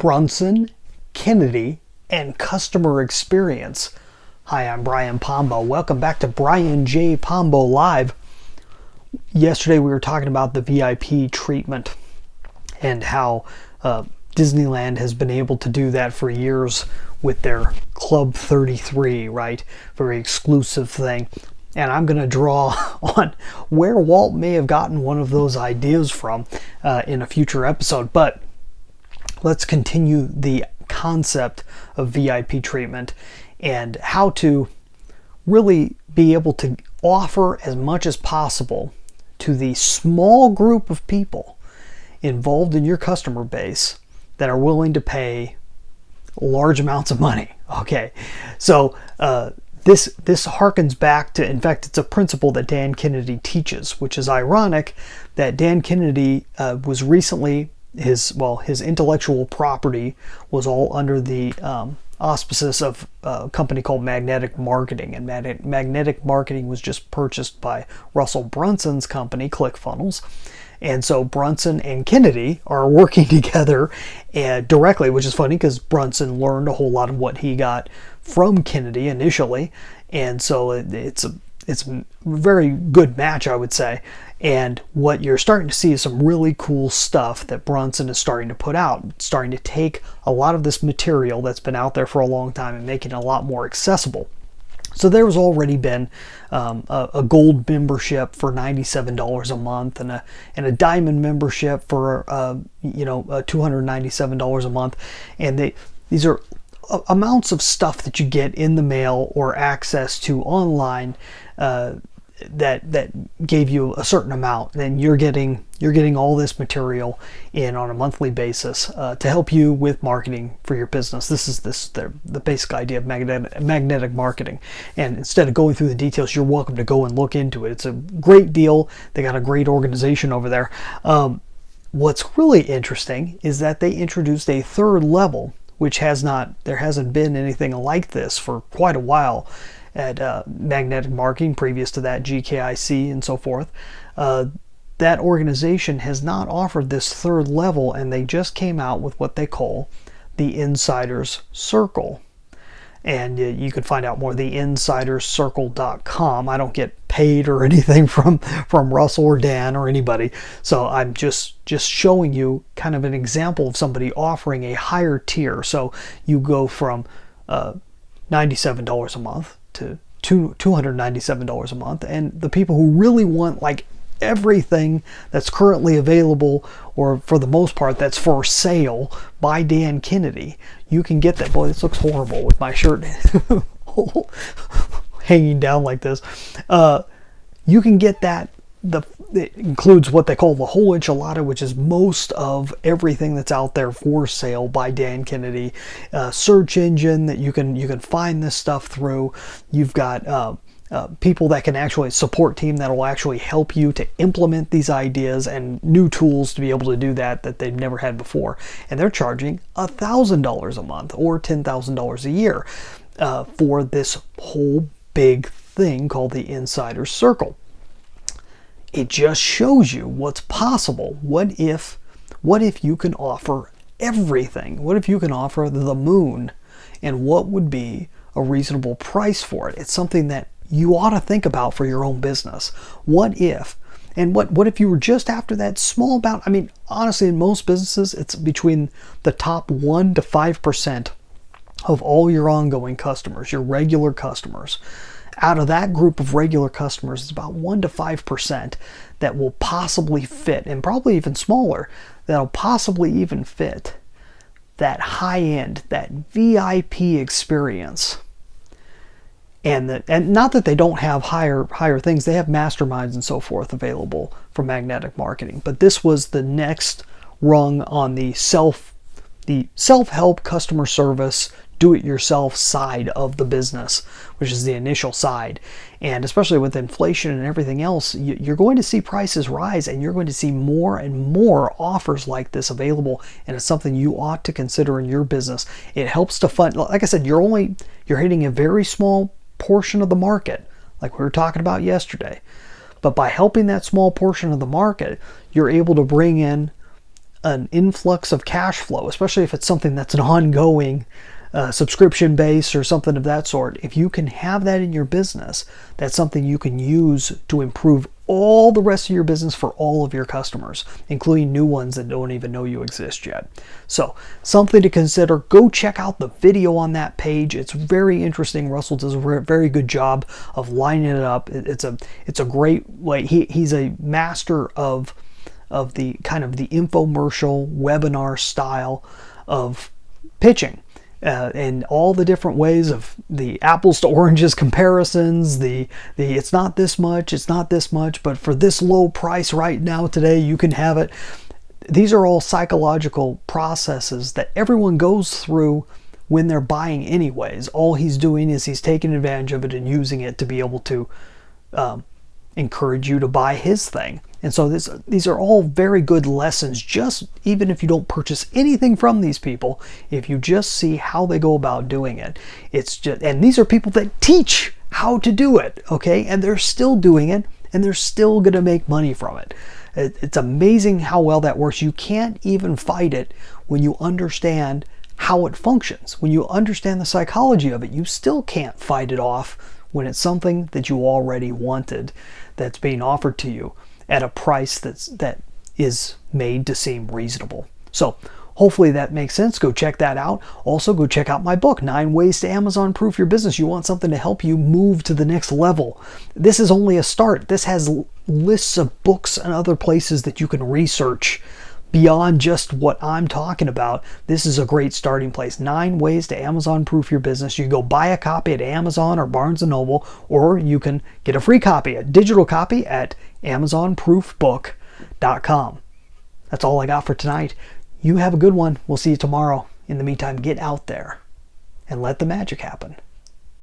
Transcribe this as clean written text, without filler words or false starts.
Brunson, Kennedy, and customer experience. Hi, I'm Brian Pombo. Welcome back to Brian J. Pombo Live. Yesterday we were talking about the VIP treatment and how Disneyland has been able to do that for years with their Club 33, right? Very exclusive thing. And I'm going to draw on where Walt may have gotten one of those ideas from in a future episode. But let's continue the concept of VIP treatment and how to really be able to offer as much as possible to the small group of people involved in your customer base that are willing to pay large amounts of money. Okay, so this harkens back to, in fact, it's a principle that Dan Kennedy teaches, which is ironic that Dan Kennedy was recently, his intellectual property was all under the auspices of a company called Magnetic Marketing, and Magnetic Marketing was just purchased by Russell Brunson's company, ClickFunnels. And so Brunson and Kennedy are working together directly, which is funny because Brunson learned a whole lot of what he got from Kennedy initially, and so it's a very good match, I would say. And what you're starting to see is some really cool stuff that Brunson is starting to put out, starting to take a lot of this material that's been out there for a long time and making it a lot more accessible. So there has already been a gold membership for $97 a month and a diamond membership for $297 a month, and these are amounts of stuff that you get in the mail or access to online that gave you a certain amount. Then you're getting all this material in on a monthly basis to help you with marketing for your business. This is the basic idea of magnetic marketing. And instead of going through the details, you're welcome to go and look into it. It's a great deal. They got a great organization over there. What's really interesting is that they introduced a third level, which there hasn't been anything like this for quite a while at Magnetic Marketing, previous to that GKIC and so forth. That organization has not offered this third level, and they just came out with what they call the Insider's Circle. And you can find out more at theinsiderscircle.com. I don't get paid or anything from Russell or Dan or anybody, so I'm just showing you kind of an example of somebody offering a higher tier. So you go from $97 a month to $297 a month, and the people who really want like everything that's currently available, or for the most part that's for sale by Dan Kennedy, you can get that. Boy, this looks horrible with my shirt hanging down like this. You can get that. It includes what they call the whole enchilada, which is most of everything that's out there for sale by Dan Kennedy. Search engine that you can find this stuff through. You've got people that can actually support team that will actually help you to implement these ideas, and new tools to be able to do that they've never had before. And they're charging $1,000 a month or $10,000 a year for this whole big thing called the Insider's Circle. It just shows you what's possible. What if you can offer everything? What if you can offer the moon? And what would be a reasonable price for it? It's something that you ought to think about for your own business. What if you were just after that small amount? I mean, honestly, in most businesses, it's between the top 1 to 5% of all your ongoing customers, your regular customers. Out of that group of regular customers, it's about 1 to 5% that will possibly fit, and probably even smaller, that'll possibly even fit that high end, that VIP experience. And not that they don't have higher things, they have masterminds and so forth available for Magnetic Marketing. But this was the next rung on the self-help customer service, do-it-yourself side of the business, which is the initial side. And especially with inflation and everything else, you're going to see prices rise, and you're going to see more and more offers like this available, and it's something you ought to consider in your business. It helps to fund, like I said, you're hitting a very small portion of the market, like we were talking about yesterday. But by helping that small portion of the market, you're able to bring in an influx of cash flow, especially if it's something that's an ongoing subscription base or something of that sort. If you can have that in your business, that's something you can use to improve all the rest of your business for all of your customers, including new ones that don't even know you exist yet. So something to consider. Go check out the video on that page. It's very interesting. Russell does a very good job of lining it up. It's a great way. He's a master of the kind of the infomercial webinar style of pitching. And all the different ways of the apples to oranges comparisons, the it's not this much, but for this low price right now today, you can have it. These are all psychological processes that everyone goes through when they're buying anyways. All he's doing is he's taking advantage of it and using it to be able to encourage you to buy his thing. And so these are all very good lessons, just even if you don't purchase anything from these people, if you just see how they go about doing it. It's just, and these are people that teach how to do it, okay? And they're still doing it, and they're still going to make money from it. It's amazing how well that works. You can't even fight it when you understand how it functions. When you understand the psychology of it, you still can't fight it off when it's something that you already wanted that's being offered to you at a price that is made to seem reasonable. So hopefully that makes sense. Go check that out. Also, go check out my book, 9 Ways to Amazon Proof Your Business. You want something to help you move to the next level. This is only a start. This has lists of books and other places that you can research beyond just what I'm talking about. This is a great starting place. 9 Ways to Amazon Proof Your Business. You go buy a copy at Amazon or Barnes & Noble, or you can get a free copy, a digital copy at AmazonProofBook.com. That's all I got for tonight. You have a good one. We'll see you tomorrow. In the meantime, get out there and let the magic happen.